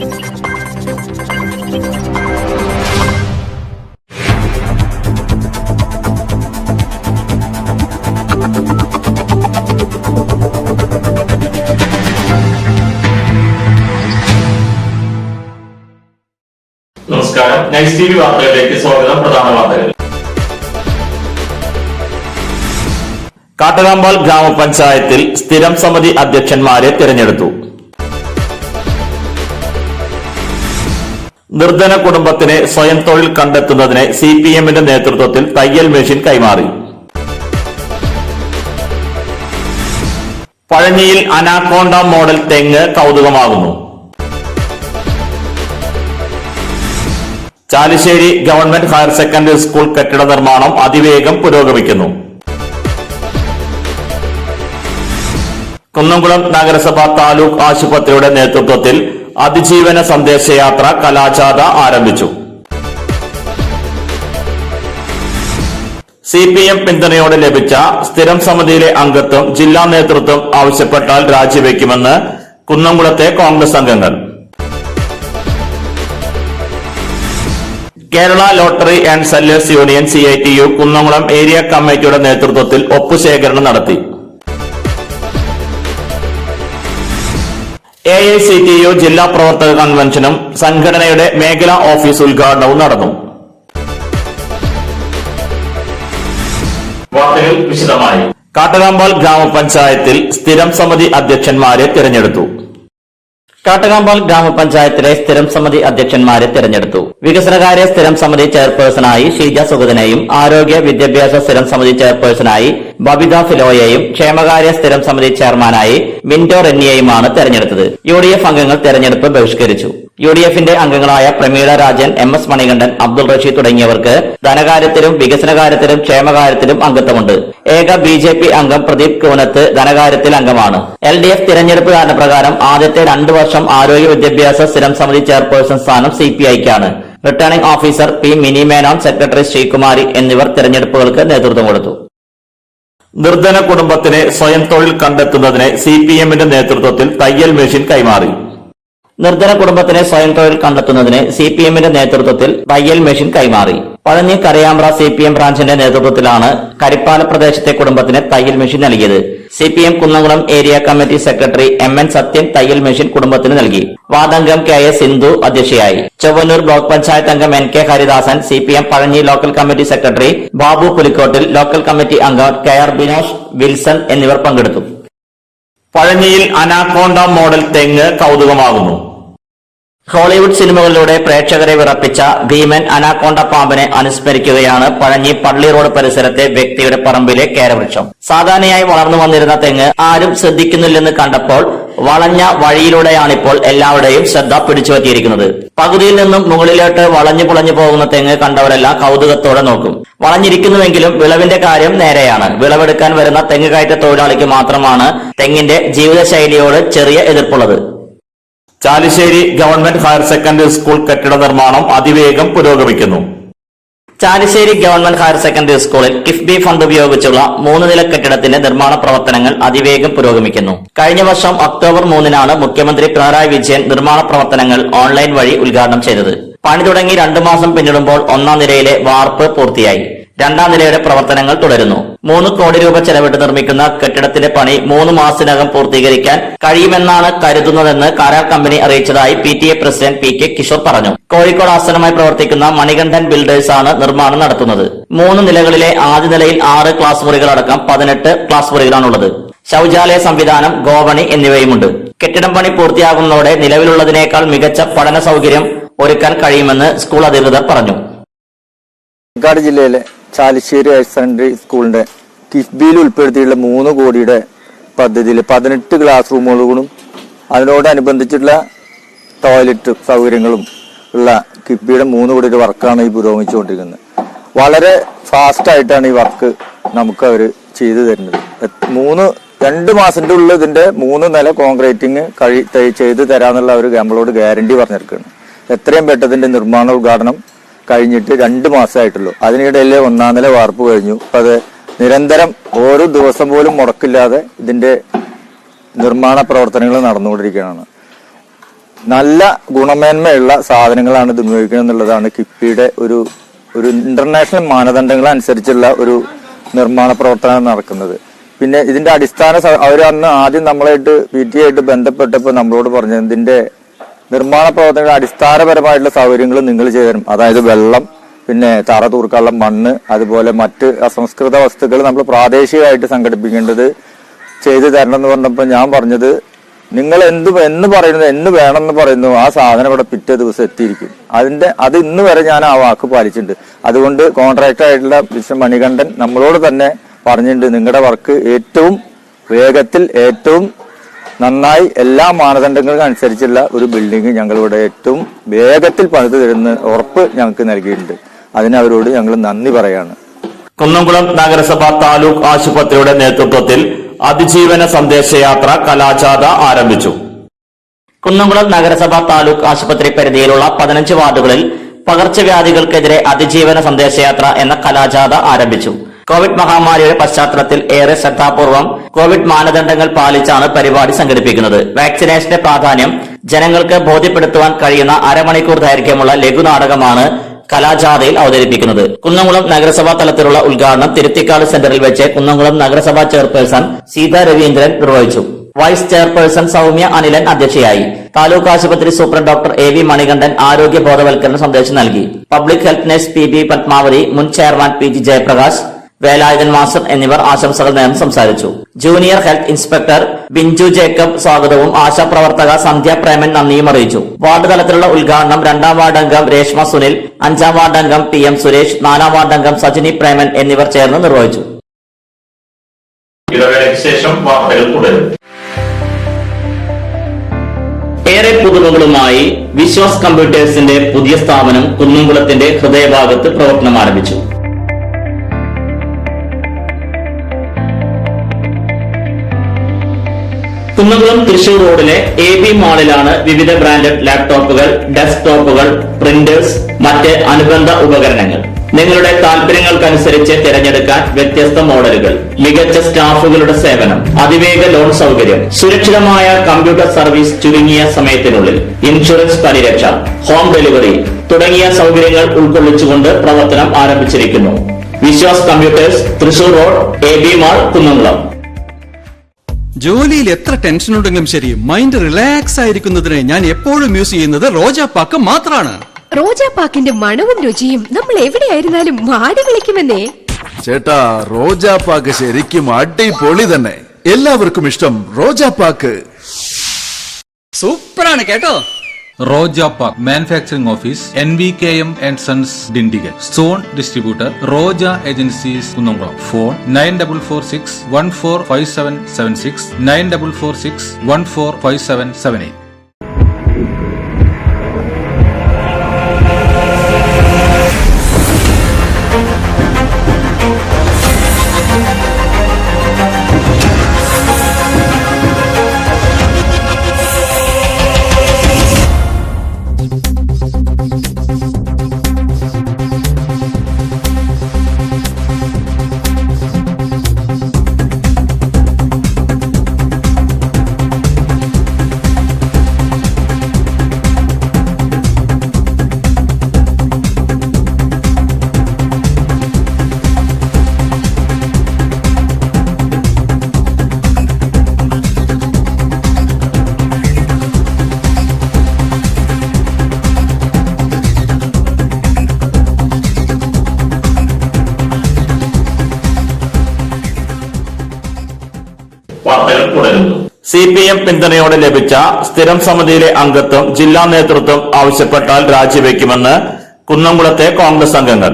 നമസ്കാരം. Nice TV വാർത്തകളിലേക്ക് സ്വാഗതം. പ്രധാന വാർത്തകൾ. കാട്ടകാമ്പാൽ ഗ്രാമപഞ്ചായത്തിൽ സ്ഥിരം സമിതി അധ്യക്ഷന്മാരെ തിരഞ്ഞെടുത്തു. നിർധന കുടുംബത്തിന് സ്വയം തൊഴിൽ കണ്ടെത്തുന്നതിന് CPMന്റെ നേതൃത്വത്തിൽ തയ്യൽ മെഷീൻ കൈമാറി. പഴഞ്ഞിയിൽ അനാക്കോണ്ട മോഡൽ തെങ്ങ് കൗതുകമാകുന്നു. Chalissery government higher secondary school കെട്ടിട നിർമ്മാണം അതിവേഗം പുരോഗമിക്കുന്നു. കുന്നംകുളം നഗരസഭ താലൂക്ക് ആശുപത്രിയുടെ നേതൃത്വത്തിൽ അതിജീവന സന്ദേശയാത്ര കലാജാഥ ആരംഭിച്ചു. CPM പിന്തുണയോടെ ലഭിച്ച സ്ഥിരം സമിതിയിലെ അംഗത്വം ജില്ലാ നേതൃത്വം ആവശ്യപ്പെട്ടാൽ രാജിവെക്കുമെന്ന് കുന്നംകുളത്തെ കോൺഗ്രസ് അംഗങ്ങൾ. Kerala lottery and sellers union CITU Kunnamkulam area കമ്മിറ്റിയുടെ നേതൃത്വത്തിൽ ഒപ്പുശേഖരണം നടത്തി. AICTU ജില്ലാ പ്രവർത്തക കൺവെൻഷനും സംഘടനയുടെ മേഖലാ ഓഫീസ് ഉദ്ഘാടനവും നടന്നു. വാർത്തകൾ വിശദമായി. കാട്ടകാമ്പാൽ ഗ്രാമപഞ്ചായത്തിൽ സ്ഥിരം സമിതി അധ്യക്ഷന്മാരെ തിരഞ്ഞെടുത്തു. കാട്ടകാമ്പാൽ ഗ്രാമപഞ്ചായത്തിലെ സ്ഥിരം സമിതി അധ്യക്ഷന്മാരെ തിരഞ്ഞെടുത്തു. വികസനകാര്യ സ്ഥിരം സമിതി ചെയർപേഴ്സണായി ഷീജ സുഗതനെയും ആരോഗ്യ വിദ്യാഭ്യാസ സ്ഥിരം സമിതി ചെയർപേഴ്സണായി ബബിത ഫിലോയെയും ക്ഷേമകാര്യ സ്ഥിരം സമിതി ചെയർമാനായി മിന്റോ റെന്നിയെയുമാണ് തെരഞ്ഞെടുത്തത്. UDF അംഗങ്ങൾ തെരഞ്ഞെടുപ്പ് ബഹിഷ്കരിച്ചു. UDFന്റെ അംഗങ്ങളായ പ്രമീള രാജൻ, MS മണികണ്ഠൻ, അബ്ദുൾ റഷീദ് തുടങ്ങിയവർക്ക് ധനകാര്യത്തിലും വികസനകാര്യത്തിലും ക്ഷേമകാര്യത്തിലും അംഗത്വമുണ്ട്. ഏക BJP അംഗം പ്രദീപ് കൂനത്ത് ധനകാര്യത്തിൽ അംഗമാണ്. LDF തിരഞ്ഞെടുപ്പ് കാരണപ്രകാരം ആദ്യത്തെ 2 വർഷം ആരോഗ്യ വിദ്യാഭ്യാസ സ്ഥിരം സമിതി ചെയർപേഴ്സൺ സ്ഥാനം CPIക്കാണ്. Returning officer P Mini Menon, secretary Sreekumari എന്നിവർ തിരഞ്ഞെടുപ്പുകൾക്ക് നേതൃത്വം കൊടുത്തു. നിർധന കുടുംബത്തിന് സ്വയം തൊഴിൽ കണ്ടെത്തുന്നതിന് CPMന്റെ നേതൃത്വത്തിൽ തയ്യൽ മെഷീൻ കൈമാറി. നിർധന കുടുംബത്തിന് സ്വയം തൊഴിൽ കണ്ടെത്തുന്നതിന് CPMന്റെ നേതൃത്വത്തിൽ തയ്യൽ മെഷീൻ കൈമാറി. പഴഞ്ഞി കരയാമ്പ്ര CPM ബ്രാഞ്ചിന്റെ നേതൃത്വത്തിലാണ് കരിപ്പാല പ്രദേശത്തെ കുടുംബത്തിന് തയ്യൽ മെഷീൻ നൽകിയത്. CPM Kunnamkulam area committee secretary MN Sathyan തയ്യൽ മെഷീൻ കുടുംബത്തിന് നൽകി. വാർഡംഗം KS സിന്ധു അധ്യക്ഷയായി. ചൊവ്വന്നൂർ ബ്ലോക്ക് പഞ്ചായത്ത് അംഗം NK Haridasan, CPM Pazhanji local committee secretary Babu Pulikkottil, local committee അംഗം KR ബിനോഷ്, വിൽസൺ എന്നിവർ പങ്കെടുത്തു. പഴഞ്ഞിയിൽ അനാക്കോണ്ട മോഡൽ തെങ്ങ് കൗതുകമാകുന്നു. ഹോളിവുഡ് സിനിമകളിലൂടെ പ്രേക്ഷകരെ വിറപ്പിച്ച ഭീമൻ അനാക്കോണ്ട പാമ്പിനെ അനുസ്മരിക്കുകയാണ് പഴഞ്ഞി പള്ളി റോഡ് പരിസരത്തെ വ്യക്തിയുടെ പറമ്പിലെ കേരവൃക്ഷം. സാധാരണയായി വളർന്നു വന്നിരുന്ന തെങ്ങ് ആരും ശ്രദ്ധിക്കുന്നില്ലെന്ന് കണ്ടപ്പോൾ വളഞ്ഞ വഴിയിലൂടെയാണിപ്പോൾ എല്ലാവരുടെയും ശ്രദ്ധ പിടിച്ചുപറ്റിയിരിക്കുന്നത്. പകുതിയിൽ നിന്നും മുകളിലോട്ട് വളഞ്ഞു പുളഞ്ഞു പോകുന്ന തെങ്ങ് കണ്ടവരെല്ലാം കൗതുകത്തോടെ നോക്കും. വളഞ്ഞിരിക്കുന്നുവെങ്കിലും വിളവിന്റെ കാര്യം നേരെയാണ്. വിളവെടുക്കാൻ വരുന്ന തെങ്ങ് കയറ്റ തൊഴിലാളിക്ക് മാത്രമാണ് തെങ്ങിന്റെ ജീവിതശൈലിയോട് ചെറിയ എതിർപ്പുള്ളത്. Chalissery government higher secondary school കെട്ടിട നിർമ്മാണം അതിവേഗം പുരോഗമിക്കുന്നു. ചാലിശ്ശേരി ഗവൺമെന്റ് ഹയർ സെക്കൻഡറി സ്കൂളിൽ കിഫ്ബി ഫണ്ട് ഉപയോഗിച്ചുള്ള 3 നില കെട്ടിടത്തിന്റെ നിർമ്മാണ പ്രവർത്തനങ്ങൾ അതിവേഗം പുരോഗമിക്കുന്നു. കഴിഞ്ഞ വർഷം ഒക്ടോബർ 3-നാണ് മുഖ്യമന്ത്രി പിണറായി വിജയൻ നിർമ്മാണ പ്രവർത്തനങ്ങൾ ഓൺലൈൻ വഴി ഉദ്ഘാടനം ചെയ്തത്. പണി തുടങ്ങി 2 മാസം പിന്നിടുമ്പോൾ 1-ാം നിലയിലെ വാർപ്പ് പൂർത്തിയായി. 2-ാം നിലയുടെ പ്രവർത്തനങ്ങൾ തുടരുന്നു. 3 കോടി രൂപ ചെലവിട്ട് നിർമ്മിക്കുന്ന കെട്ടിടത്തിന്റെ പണി 3 മാസത്തിനകം പൂർത്തീകരിക്കാൻ കഴിയുമെന്നാണ് കരുതുന്നതെന്ന് കരാർ കമ്പനി അറിയിച്ചതായി PTA പ്രസിഡന്റ് PK കിഷോർ പറഞ്ഞു. കോഴിക്കോട് ആസ്ഥാനമായി പ്രവർത്തിക്കുന്ന മണികണ്ഠൻ ബിൽഡേഴ്സ് ആണ് നിർമ്മാണം നടത്തുന്നത്. 3 നിലകളിലെ ആദ്യ നിലയിൽ 6 ക്ലാസ് മുറികളടക്കം 18 ക്ലാസ് മുറികളാണുള്ളത്. ശൌചാലയ സംവിധാനം, ഗോവണി എന്നിവയുമുണ്ട്. കെട്ടിടം പണി പൂർത്തിയാകുന്നതോടെ നിലവിലുള്ളതിനേക്കാൾ മികച്ച പഠന സൗകര്യം ഒരുക്കാൻ കഴിയുമെന്ന് സ്കൂൾ അധികൃതർ പറഞ്ഞു. പാലക്കാട് ജില്ലയിലെ ചാലിശ്ശേരി ഹയർ സെക്കൻഡറി സ്കൂളിന്റെ കിഫ്ബിയിൽ ഉൾപ്പെടുത്തിയിട്ടുള്ള 3 കോടിയുടെ പദ്ധതിയിൽ 18 ക്ലാസ് റൂമുകളും അതിനോടനുബന്ധിച്ചിട്ടുള്ള ടോയ്ലറ്റ് സൗകര്യങ്ങളും ഉള്ള കിഫ്ബിയുടെ 3 കോടിയുടെ വർക്കാണ് ഈ പുരോഗമിച്ചുകൊണ്ടിരിക്കുന്നത്. വളരെ ഫാസ്റ്റായിട്ടാണ് ഈ വർക്ക് നമുക്ക് അവർ ചെയ്തു തരുന്നത്. 2 മാസത്തിന്റെ ഉള്ളിൽ ഇതിന്റെ 3 നില കോൺക്രീറ്റിങ് ചെയ്തു തരാന്നുള്ള അവർ നമ്മളോട് ഗ്യാരണ്ടി പറഞ്ഞിരിക്കുകയാണ്. എത്രയും പെട്ടതിന്റെ നിർമ്മാണ ഉദ്ഘാടനം കഴിഞ്ഞിട്ട് 2 മാസമായിട്ടുള്ളൂ. അതിനിടയിൽ 1-ാം നില വാർപ്പ് കഴിഞ്ഞു. അത് നിരന്തരം ഓരോ ദിവസം പോലും മുടക്കില്ലാതെ ഇതിന്റെ നിർമ്മാണ പ്രവർത്തനങ്ങൾ നടന്നുകൊണ്ടിരിക്കുകയാണ്. നല്ല ഗുണമേന്മയുള്ള സാധനങ്ങളാണ് ഇത് ഉപയോഗിക്കുന്നത് എന്നുള്ളതാണ് കിഫ്ബിയുടെ ഒരു ഇന്റർനാഷണൽ മാനദണ്ഡങ്ങൾ അനുസരിച്ചുള്ള ഒരു നിർമ്മാണ പ്രവർത്തനം നടക്കുന്നത്. പിന്നെ ഇതിന്റെ അടിസ്ഥാന അവർ അന്ന് ആദ്യം നമ്മളായിട്ട് PTA ആയിട്ട് ബന്ധപ്പെട്ടപ്പോൾ നമ്മളോട് പറഞ്ഞത് ഇതിന്റെ നിർമ്മാണ പ്രവർത്തനങ്ങളുടെ അടിസ്ഥാനപരമായിട്ടുള്ള സൗകര്യങ്ങൾ നിങ്ങൾ ചെയ്തുതരും. അതായത് വെള്ളം, പിന്നെ തറ തൂർക്കാനുള്ള മണ്ണ്, അതുപോലെ മറ്റ് അസംസ്കൃത വസ്തുക്കൾ നമ്മൾ പ്രാദേശികമായിട്ട് സംഘടിപ്പിക്കേണ്ടത് ചെയ്തു തരണം എന്ന് പറഞ്ഞപ്പോൾ ഞാൻ പറഞ്ഞത് നിങ്ങൾ എന്ന് പറയുന്നത് എന്ന് വേണമെന്ന് പറയുന്നു ആ സാധനം ഇവിടെ പിറ്റേ ദിവസം എത്തിയിരിക്കും. അത് ഇന്ന് വരെ ഞാൻ ആ വാക്ക് പാലിച്ചിട്ടുണ്ട്. അതുകൊണ്ട് കോൺട്രാക്ടർ ആയിട്ടുള്ള മിസ്റ്റർ മണികണ്ഠൻ നമ്മളോട് തന്നെ പറഞ്ഞിട്ടുണ്ട്, നിങ്ങളുടെ വർക്ക് ഏറ്റവും വേഗത്തിൽ ഏറ്റവും നന്നായി എല്ലാ മാനദണ്ഡങ്ങൾക്കും അനുസരിച്ചുള്ള ഒരു ബിൽഡിംഗ് ഞങ്ങളിവിടെ ഏറ്റവും വേഗത്തിൽ പണിത് തരുന്ന ഉറപ്പ് ഞങ്ങൾക്ക് നൽകിയിട്ടുണ്ട്. അതിനവരോട് ഞങ്ങൾ നന്ദി പറയാണ്. കുന്നംകുളം നഗരസഭ താലൂക്ക് ആശുപത്രിയുടെ നേതൃത്വത്തിൽ അതിജീവന സന്ദേശയാത്ര കലാജാഥ ആരംഭിച്ചു. കുന്നംകുളം നഗരസഭ താലൂക്ക് ആശുപത്രി പരിധിയിലുള്ള 15 വാർഡുകളിൽ പകർച്ചവ്യാധികൾക്കെതിരെ അതിജീവന സന്ദേശയാത്ര എന്ന കലാജാഥ ആരംഭിച്ചു. കോവിഡ് മഹാമാരിയുടെ പശ്ചാത്തലത്തിൽ ഏറെ ശ്രദ്ധാപൂർവം കോവിഡ് മാനദണ്ഡങ്ങൾ പാലിച്ചാണ് പരിപാടി സംഘടിപ്പിക്കുന്നത്. വാക്സിനേഷന്റെ പ്രാധാന്യം ജനങ്ങൾക്ക് ബോധ്യപ്പെടുത്തുവാൻ കഴിയുന്ന അരമണിക്കൂർ ദൈർഘ്യമുള്ള ലഘുനാടകമാണ് കലാജാഥയിൽ അവതരിപ്പിക്കുന്നത്. കുന്നംകുളം നഗരസഭാ തലത്തിലുള്ള ഉദ്ഘാടനം തിരുത്തിക്കാട് സെന്ററിൽ വെച്ച് കുന്നംകുളം നഗരസഭാ ചെയർപേഴ്സൺ സീതാ രവീന്ദ്രൻ നിർവഹിച്ചു. വൈസ് ചെയർപേഴ്സൺ സൗമ്യ അനിലൻ അധ്യക്ഷയായി. താലൂക്ക് ആശുപത്രി സൂപ്രണ്ട് ഡോക്ടർ AV മണികണ്ഠൻ ആരോഗ്യ ബോധവൽക്കരണ സന്ദേശം നൽകി. Public health nurse PB Padmavathi, മുൻ chairman PG Jayaprakash, Velayudhan master എന്നിവർ ആശംസകൾ നേർന്ന് സംസാരിച്ചു. Junior health inspector Binju Jacob സ്വാഗതവും ആശാപ്രവർത്തക സന്ധ്യ പ്രേമൻ നന്ദിയും അറിയിച്ചു. വാർഡ് തലത്തിലുള്ള ഉദ്ഘാടനം 2ാം വാർഡ് അംഗം രേഷ്മ സുനിൽ, 5ാം വാർഡ് അംഗം PM സുരേഷ്, 4ാം വാർഡ് അംഗം സജിനി പ്രേമൻ എന്നിവർ ചേർന്ന് നിർവഹിച്ചു. ഏറെ പുതുമകളുമായി വിശ്വാസ് കമ്പ്യൂട്ടേഴ്സിന്റെ പുതിയ സ്ഥാപനം കുന്നംകുളത്തിന്റെ ഹൃദയഭാഗത്ത് പ്രവർത്തനം ആരംഭിച്ചു. കുന്നംകുളം തൃശൂർ റോഡിലെ AB മാളിലാണ് വിവിധ ബ്രാൻഡഡ് ലാപ്ടോപ്പുകൾ, ഡെസ്ക്ടോപ്പുകൾ, പ്രിന്റേഴ്സ്, മറ്റ് അനുബന്ധ ഉപകരണങ്ങൾ. നിങ്ങളുടെ താല്പര്യങ്ങൾക്കനുസരിച്ച് തിരഞ്ഞെടുക്കാൻ വ്യത്യസ്ത മോഡലുകൾ, മികച്ച സ്റ്റാഫുകളുടെ സേവനം, അതിവേഗ ലോൺ സൗകര്യം, സുരക്ഷിതമായ കമ്പ്യൂട്ടർ സർവീസ് ചുരുങ്ങിയ സമയത്തിനുള്ളിൽ, ഇൻഷുറൻസ് പരിരക്ഷ, ഹോം ഡെലിവറി തുടങ്ങിയ സൗകര്യങ്ങൾ ഉൾക്കൊള്ളിച്ചുകൊണ്ട് പ്രവർത്തനം ആരംഭിച്ചിരിക്കുന്നു. Vishwas computers, Thrissur road, AB mall, Kunnamkulam. ജോലിയിൽ എത്ര ടെൻഷൻ ഉണ്ടെങ്കിലും ശരി, മൈൻഡ് റിലാക്സ് ആയിരിക്കുന്നതിന് ഞാൻ എപ്പോഴും യൂസ് ചെയ്യുന്നത് റോജാപ്പാക്ക് മാത്രമാണ്. റോജാപ്പാക്കിന്റെ മണവും രുചിയും നമ്മൾ എവിടെയായിരുന്നാലും മാടി വിളിക്കുമെന്നേ. ചേട്ടാ, റോജാപ്പാക്ക് ശരിക്കും അടിപൊളി തന്നെ. എല്ലാവർക്കും ഇഷ്ടം റോജാപ്പാക്ക്. സൂപ്പറാണ് കേട്ടോ. Roja Park Manufacturing Office, NVKM and Sons, Dindigul. Stone Distributor, Roja Agencies, Kunnamkulam. Phone 9446 145776 9446 145778. CPM പിന്തുണയോടെ ലഭിച്ച സ്ഥിരം സമിതിയിലെ അംഗത്വം ജില്ലാ നേതൃത്വം ആവശ്യപ്പെട്ടാൽ രാജിവെക്കുമെന്ന് കുന്നംകുളത്തെ കോൺഗ്രസ് അംഗങ്ങൾ.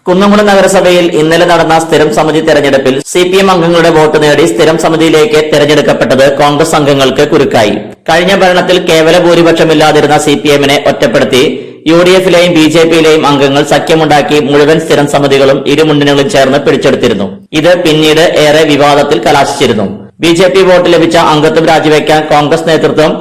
കുന്നംകുളം നഗരസഭയിൽ ഇന്നലെ നടന്ന സ്ഥിരം സമിതി തെരഞ്ഞെടുപ്പിൽ CPM അംഗങ്ങളുടെ വോട്ട് നേടി സ്ഥിരം സമിതിയിലേക്ക് തെരഞ്ഞെടുക്കപ്പെട്ടത് കോൺഗ്രസ് അംഗങ്ങൾക്ക് കുരുക്കായി. കഴിഞ്ഞ ഭരണത്തിൽ കേവല ഭൂരിപക്ഷമില്ലാതിരുന്ന CPM-നെ ഒറ്റപ്പെടുത്തി UDF-ലെയും BJP-യിലെയും അംഗങ്ങൾ സഖ്യമുണ്ടാക്കി മുഴുവൻ സ്ഥിരം സമിതികളും ഇരു മുന്നണികളും ചേർന്ന് പിടിച്ചെടുത്തിരുന്നു. ഇത് പിന്നീട് ഏറെ വിവാദത്തിൽ കലാശിച്ചിരുന്നു. BJP വോട്ട് ലഭിച്ച അംഗത്വം രാജിവെക്കാൻ കോൺഗ്രസ് നേതൃത്വം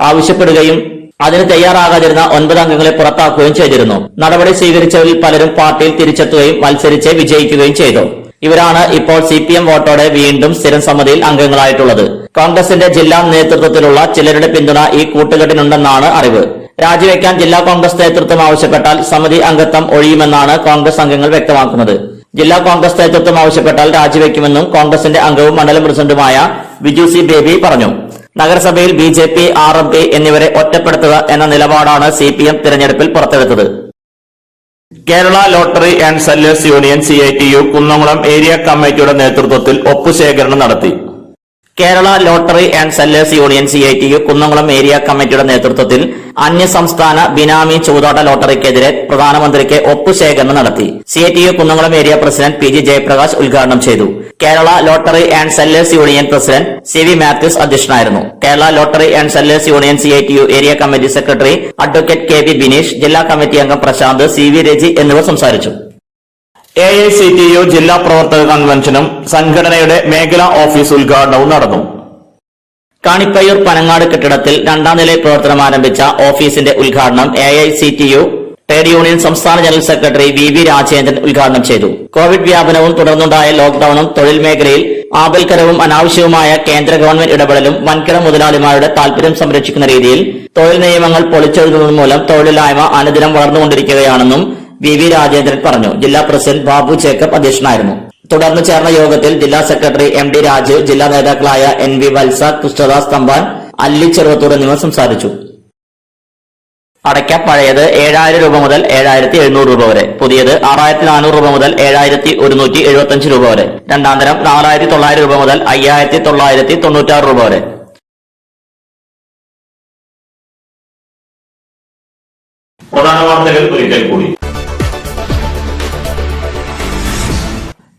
ആവശ്യപ്പെടുകയും അതിന് തയ്യാറാകാതിരുന്ന 9 അംഗങ്ങളെ പുറത്താക്കുകയും ചെയ്തിരുന്നു. നടപടി സ്വീകരിച്ചവരിൽ പലരും പാർട്ടിയിൽ തിരിച്ചെത്തുകയും മത്സരിച്ച് വിജയിക്കുകയും ചെയ്തു. ഇവരാണ് ഇപ്പോൾ CPM വോട്ടോടെ വീണ്ടും സ്ഥിരം സമിതിയിൽ അംഗങ്ങളായിട്ടുള്ളത്. കോൺഗ്രസിന്റെ ജില്ലാ നേതൃത്വത്തിലുള്ള ചിലരുടെ പിന്തുണ ഈ കൂട്ടുകെട്ടിനുണ്ടെന്നാണ് അറിവ്. രാജിവെക്കാൻ ജില്ലാ കോൺഗ്രസ് നേതൃത്വം ആവശ്യപ്പെട്ടാൽ സമിതി അംഗത്വം ഒഴിയുമെന്നാണ് കോൺഗ്രസ് അംഗങ്ങൾ വ്യക്തമാക്കുന്നത്. ജില്ലാ കോൺഗ്രസ് നേതൃത്വം ആവശ്യപ്പെട്ടാൽ രാജിവെക്കുമെന്നും കോൺഗ്രസിന്റെ അംഗവും മണ്ഡലം പ്രസിഡന്റുമായ ബിജു സി ബേബി പറഞ്ഞു. നഗരസഭയിൽ BJP, RMP എന്നിവരെ ഒറ്റപ്പെടുത്തുക എന്ന നിലപാടാണ് CPM തിരഞ്ഞെടുപ്പിൽ പുറത്തെടുത്തത്. Kerala lottery and sellers union CITU Kunnamkulam area കമ്മിറ്റിയുടെ നേതൃത്വത്തിൽ ഒപ്പുശേഖരണം നടത്തി. Kerala lottery and sellers union CITU Kunnamkulam area കമ്മിറ്റിയുടെ നേതൃത്വത്തിൽ അന്യസംസ്ഥാന ബിനാമി ചൂതാട്ട ലോട്ടറിക്കെതിരെ പ്രധാനമന്ത്രിക്ക് ഒപ്പുശേഖരണം നടത്തി. CITU Kunnamkulam area president PG Jayaprakash ഉദ്ഘാടനം ചെയ്തു. Kerala lottery and sellers union president CV Mathews അധ്യക്ഷനായിരുന്നു. Kerala lottery and sellers union CITU area committee secretary advocate KV Bineesh, ജില്ലാ കമ്മിറ്റി അംഗം പ്രശാന്ത്, CV രജി എന്നിവർ സംസാരിച്ചു. AICTU ജില്ലാ പ്രവർത്തക കൺവെൻഷനും സംഘടനയുടെ മേഖലാ ഓഫീസ് ഉദ്ഘാടനവും നടന്നു. കാണിപ്പയ്യൂർ പനങ്ങാട് കെട്ടിടത്തിൽ 2ാം നിലയിൽ പ്രവർത്തനം ആരംഭിച്ച ഓഫീസിന്റെ ഉദ്ഘാടനം AICTU ട്രേഡ് യൂണിയൻ സംസ്ഥാന ജനറൽ സെക്രട്ടറി VV രാജേന്ദ്രൻ ഉദ്ഘാടനം ചെയ്തു. കോവിഡ് വ്യാപനവും തുടർന്നുണ്ടായ ലോക്ഡൌണും തൊഴിൽ മേഖലയിൽ ആപൽക്കരവും അനാവശ്യവുമായ കേന്ദ്ര ഗവൺമെന്റ് ഇടപെടലും വൻകിട മുതലാളിമാരുടെ താൽപര്യം സംരക്ഷിക്കുന്ന രീതിയിൽ തൊഴിൽ നിയമങ്ങൾ പൊളിച്ചെഴുതുന്നത് മൂലം തൊഴിലില്ലായ്മ അനുദിനം വളർന്നുകൊണ്ടിരിക്കുകയാണെന്നും VV രാജേന്ദ്രൻ പറഞ്ഞു. ജില്ലാ പ്രസിഡന്റ് ബാബു ജേക്കബ് അധ്യക്ഷനായിരുന്നു. തുടർന്ന് ചേർന്ന യോഗത്തിൽ ജില്ലാ സെക്രട്ടറി MD രാജു, ജില്ലാ നേതാക്കളായ NV വത്സ, കൃഷ്ണദാസ് തമ്പാൻ, അല്ലി ചെറുവത്തൂർ എന്നിവർ സംസാരിച്ചു. അടയ്ക്ക പഴയത് 7000 രൂപ മുതൽ 7700 രൂപ വരെ, പുതിയത് 6400 രൂപ മുതൽ 7175 രൂപ വരെ, രണ്ടാം തരം 4900 രൂപ മുതൽ 5996 രൂപ വരെ. പ്രധാന വാർത്തകൾ ഒരിക്കൽ കൂടി.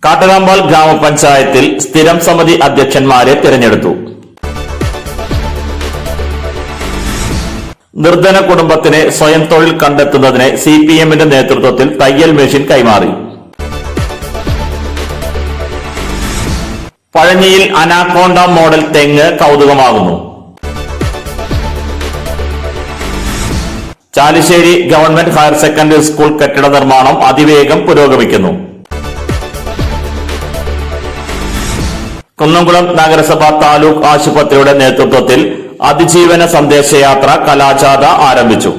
കാട്ടകമ്പാൽ ഗ്രാമപഞ്ചായത്തിൽ സ്ഥിരം സമിതി അധ്യക്ഷന്മാരെ തിരഞ്ഞെടുത്തു. നിർധന കുടുംബത്തിന് സ്വയം തൊഴിൽ കണ്ടെത്തുന്നതിന് CPMന്റെ നേതൃത്വത്തിൽ തയ്യൽ മെഷീൻ കൈമാറി. പഴഞ്ഞിയിൽ അനാക്കോണ്ട മോഡൽ തെങ്ങ് കൗതുകമാകുന്നു. Chalissery government higher secondary school കെട്ടിട നിർമ്മാണം അതിവേഗം പുരോഗമിക്കുന്നു. കുന്നംകുളം നഗരസഭ താലൂക്ക് ആശുപത്രിയുടെ നേതൃത്വത്തിൽ അതിജീവന സന്ദേശയാത്ര കലാജാഥ ആരംഭിച്ചു.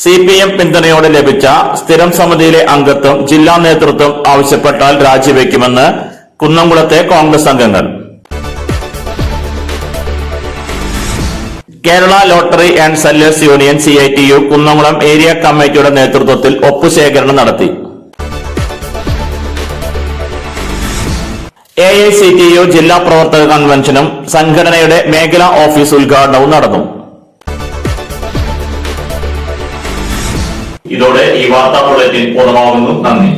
CPM പിന്തുണയോടെ ലഭിച്ച സ്ഥിരം സമിതിയിലെ അംഗത്വം ജില്ലാ നേതൃത്വം ആവശ്യപ്പെട്ടാൽ രാജിവെക്കുമെന്ന് കുന്നംകുളത്തെ കോൺഗ്രസ് അംഗങ്ങൾ. Kerala lottery and sellers union CITU Kunnamkulam area കമ്മിറ്റിയുടെ നേതൃത്വത്തിൽ ഒപ്പുശേഖരണം നടത്തി. AICTU ജില്ലാ പ്രവർത്തക കൺവെൻഷനും സംഘടനയുടെ മേഖലാ ഓഫീസ് ഉദ്ഘാടനവും നടന്നു. ഇതോടെ ഈ വാർത്താ ബുള്ളറ്റിൻ പൂർണ്ണമാകുന്നു. നന്ദി.